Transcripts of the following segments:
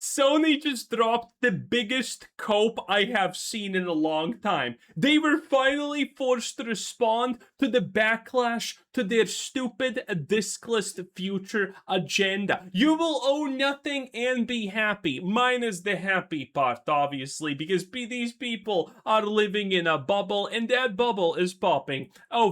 Sony just dropped the biggest cope I have seen in a long time. They were finally forced to respond to the backlash to their stupid diskless future agenda. You will own nothing and be happy, minus the happy part, obviously, because these people are living in a bubble, and that bubble is popping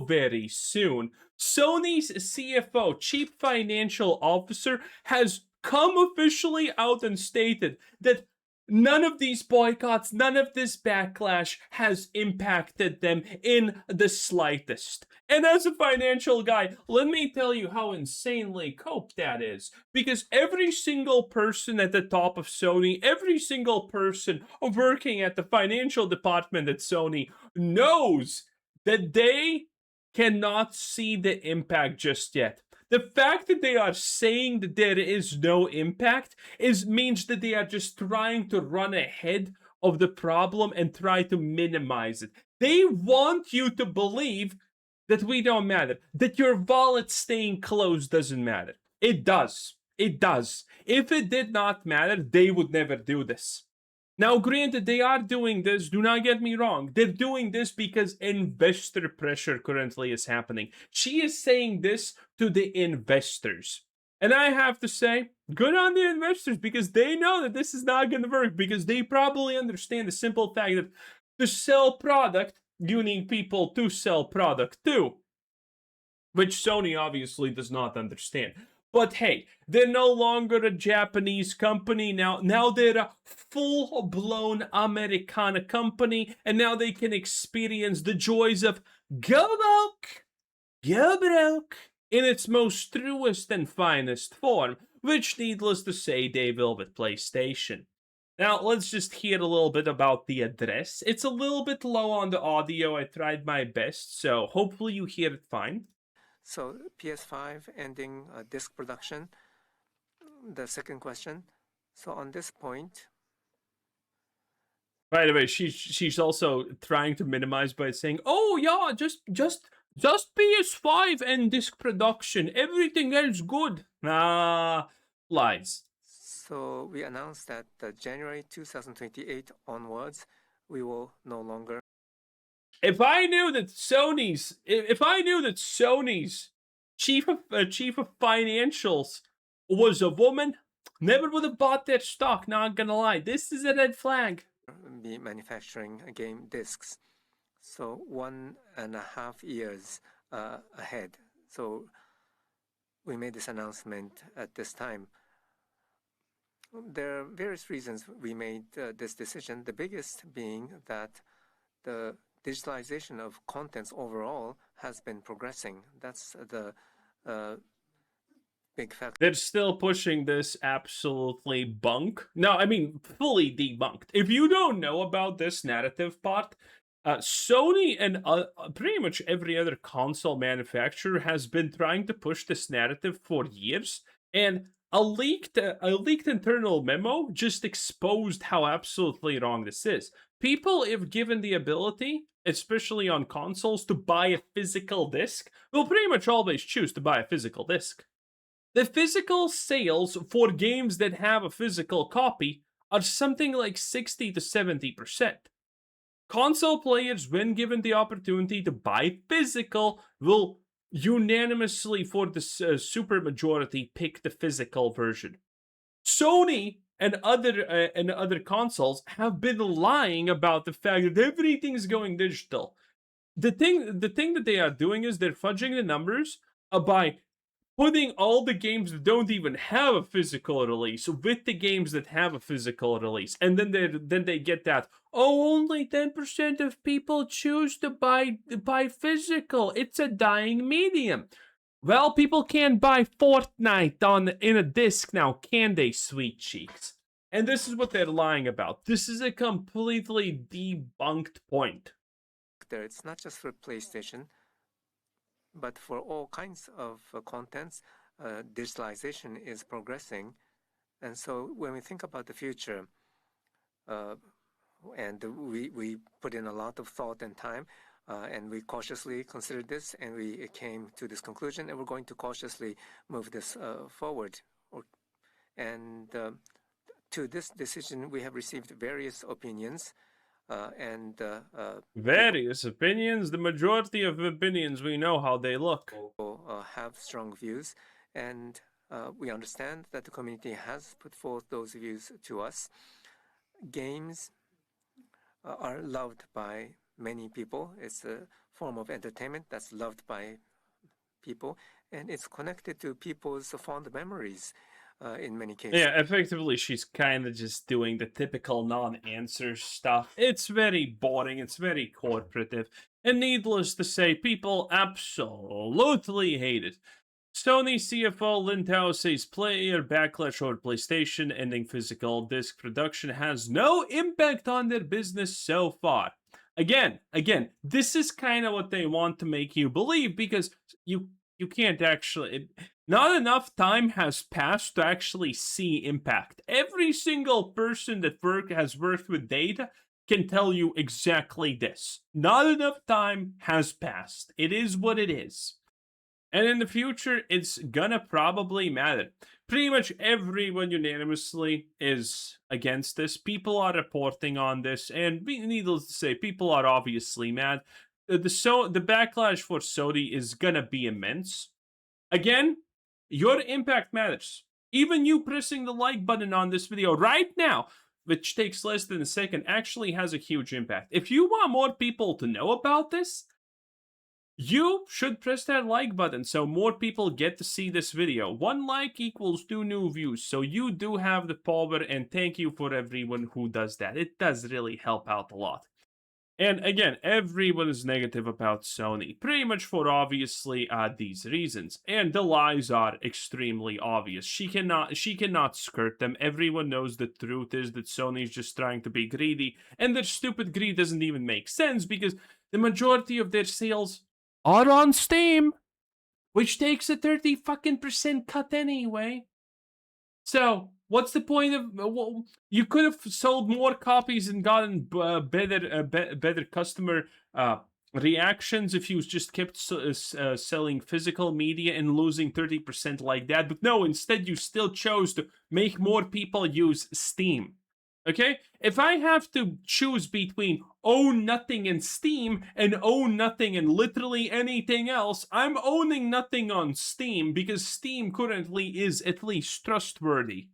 very soon. Sony's CFO, Chief Financial Officer, has come officially out and stated that none of these boycotts, none of this backlash has impacted them in the slightest. And as a financial guy, let me tell you how insanely cope that is. Because every single person at the top of Sony, every single person working at the financial department at Sony knows that they cannot see the impact just yet. The fact that they are saying that there is no impact means that they are just trying to run ahead of the problem and try to minimize it. They want you to believe that we don't matter, that your wallet staying closed doesn't matter. It does. It does. If it did not matter, they would never do this. Now, granted, they are doing this, do not get me wrong. They're doing this because investor pressure currently is happening. She is saying this to the investors. And I have to say, good on the investors, because they know that this is not going to work, because they probably understand the simple fact that to sell product, you need people to sell product too. Which Sony obviously does not understand. But hey, they're no longer a Japanese company now. Now they're a full-blown Americana company, and now they can experience the joys of go broke in its most truest and finest form, which, needless to say, they will with PlayStation. Now, let's just hear a little bit about the address. It's a little bit low on the audio. I tried my best, so hopefully you hear it fine. So PS5 ending disc production. The second question. So on this point. By the way, she's also trying to minimize by saying, "Oh yeah, just PS5 and disc production. Everything else good." Lies. So we announced that January 2028 onwards, we will no longer. If I knew that Sony's chief of financials was a woman, never would have bought their stock. Not gonna lie, this is a red flag. Be manufacturing game discs, so 1.5 years ahead. So we made this announcement at this time. There are various reasons we made this decision. The biggest being that the digitalization of contents overall has been progressing. That's the big factor. They're still pushing this absolutely bunk. No, I mean, fully debunked. If you don't know about this narrative part, Sony and pretty much every other console manufacturer has been trying to push this narrative for years, and a leaked internal memo just exposed how absolutely wrong this is. People, if given the ability, especially on consoles, to buy a physical disc, will pretty much always choose to buy a physical disc. The physical sales for games that have a physical copy are something like 60 to 70%. Console players, when given the opportunity to buy physical, will unanimously, for the super majority, pick the physical version. Sony and other consoles have been lying about the fact that everything's going digital. The thing that they are doing is they're fudging the numbers by putting all the games that don't even have a physical release with the games that have a physical release, and then they get that, oh, only 10% of people choose to buy physical. It's a dying medium. Well, people can't buy Fortnite in a disc now, can they, sweet cheeks? And this is what they're lying about. This is a completely debunked point. It's not just for PlayStation, but for all kinds of contents, digitalization is progressing. And so when we think about the future, and we put in a lot of thought and time, and we cautiously considered this, and we came to this conclusion, and we're going to cautiously move this forward. And to this decision, we have received various opinions, and Various opinions. The majority of opinions, we know how they look. people have strong views, and we understand that the community has put forth those views to us. Games are loved by many people. It's a form of entertainment that's loved by people, and it's connected to people's fond memories in many cases. Yeah, effectively, she's kind of just doing the typical non-answer stuff. It's very boring, it's very corporative, and needless to say, people absolutely hate it. Sony CFO Lin Tao says player backlash over PlayStation ending physical disc production has no impact on their business so far. Again, this is kind of what they want to make you believe, because you can't actually, not enough time has passed to actually see impact. Every single person that has worked with data can tell you exactly this. Not enough time has passed. It is what it is. And in the future, it's gonna probably matter. Pretty much everyone unanimously is against this. People are reporting on this, and needless to say, people are obviously mad. The backlash for Sony is gonna be immense. Again, your impact matters. Even you pressing the like button on this video right now, which takes less than a second, actually has a huge impact. If you want more people to know about this, you should press that like button so more people get to see this video. 1 like equals 2 new views, so you do have the power, and thank you for everyone who does that. It does really help out a lot. And again, everyone is negative about Sony, pretty much for obviously these reasons. And the lies are extremely obvious. She cannot skirt them. Everyone knows the truth is that Sony is just trying to be greedy, and their stupid greed doesn't even make sense because the majority of their sales are on Steam, which takes a 30% cut anyway. So what's the point of? Well, you could have sold more copies and gotten better customer reactions if you just kept selling physical media and losing 30% like that. But no, instead you still chose to make more people use Steam. Okay? If I have to choose between own nothing and Steam and own nothing and literally anything else, I'm owning nothing on Steam because Steam currently is at least trustworthy.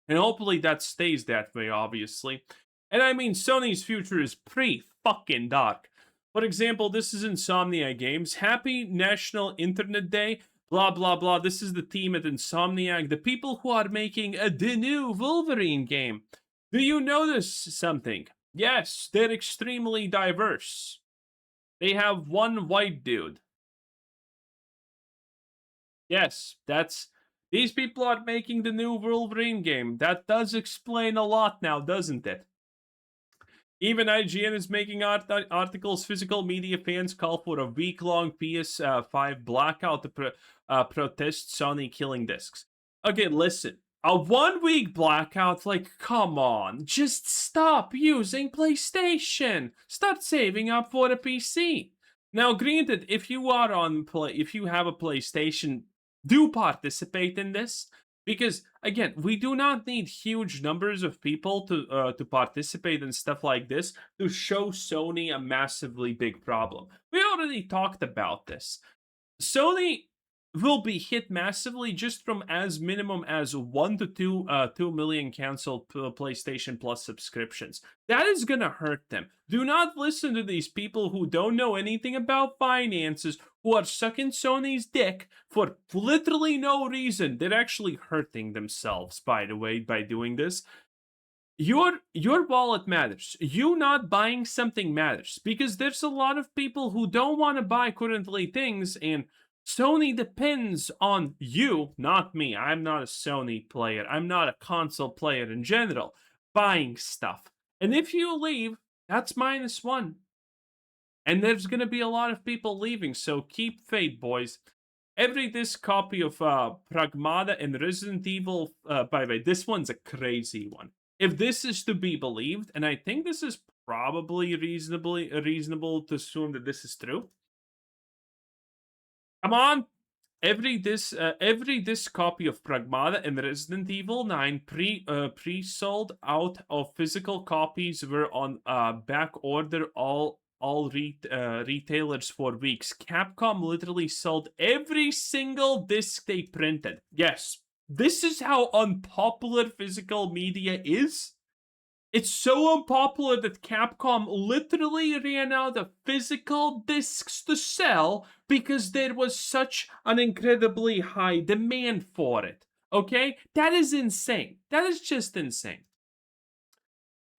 And hopefully that stays that way, obviously. And I mean, Sony's future is pretty fucking dark. For example, this is Insomniac Games. Happy National Internet Day. Blah, blah, blah. This is the team at Insomniac. The people who are making the new Wolverine game. Do you notice something? Yes, they're extremely diverse. They have one white dude. Yes, these people are making the new Wolverine game. That does explain a lot now, doesn't it? Even IGN is making articles. Physical media fans call for a week-long PS5 blackout to protest Sony killing discs. Okay, listen. A 1 week blackout, like, come on. Just stop using PlayStation. Start saving up for a PC. Now, granted, if you have a PlayStation, do participate in this. Because, again, we do not need huge numbers of people to participate in stuff like this to show Sony a massively big problem. We already talked about this. Sony will be hit massively just from as minimum as 1 to 2 million canceled PlayStation Plus subscriptions. That is gonna hurt them. Do not listen to these people who don't know anything about finances, who are sucking Sony's dick for literally no reason. They're actually hurting themselves, by the way, by doing this. Your wallet matters. You not buying something matters, because there's a lot of people who don't want to buy currently things, and Sony depends on you, not me. I'm not a Sony player. I'm not a console player in general, buying stuff. And if you leave, that's -1. And there's going to be a lot of people leaving, so keep faith, boys. Every disc copy of Pragmata and Resident Evil, by the way, this one's a crazy one. If this is to be believed, and I think this is probably reasonable to assume that this is true. Come on. every this copy of Pragmata and Resident Evil 9 pre-sold out of physical copies were on back order retailers for weeks. Capcom literally sold every single disc they printed. Yes, this is how unpopular physical media is. It's so unpopular that Capcom literally ran out of physical discs to sell because there was such an incredibly high demand for it. Okay? That is insane. That is just insane.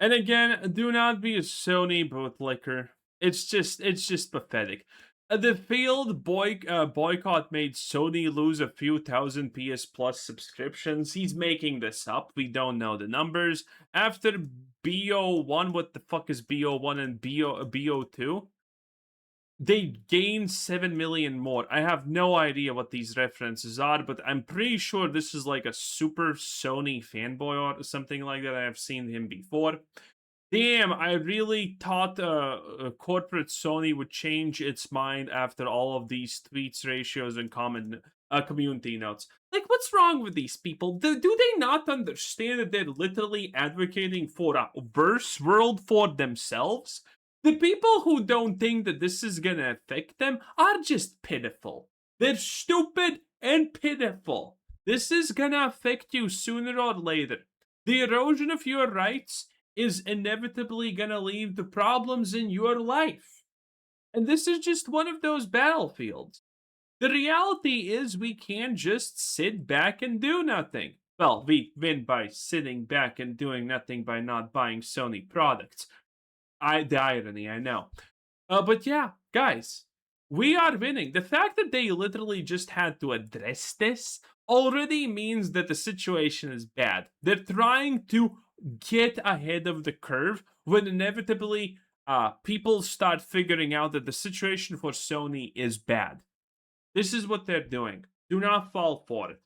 And again, do not be a Sony bootlicker. It's just pathetic. The failed boycott made Sony lose a few thousand PS Plus subscriptions. He's making this up. We don't know the numbers. After BO1, what the fuck is BO1 and BO2? They gained 7 million more. I have no idea what these references are, but I'm pretty sure this is like a super Sony fanboy or something like that. I have seen him before. Damn, I really thought corporate Sony would change its mind after all of these tweets, ratios, and community notes. Like, what's wrong with these people? Do they not understand that they're literally advocating for a worse world for themselves? The people who don't think that this is gonna affect them are just pitiful. They're stupid and pitiful. This is gonna affect you sooner or later. The erosion of your rights is inevitably gonna lead to problems in your life. And this is just one of those battlefields. The reality is we can't just sit back and do nothing. Well, we win by sitting back and doing nothing by not buying Sony products. The irony, I know. But yeah, guys, we are winning. The fact that they literally just had to address this already means that the situation is bad. They're trying to get ahead of the curve when inevitably people start figuring out that the situation for Sony is bad. This is what they're doing. Do not fall for it.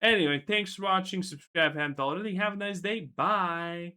Anyway, thanks for watching. Subscribe if you haven't already. Have a nice day. Bye.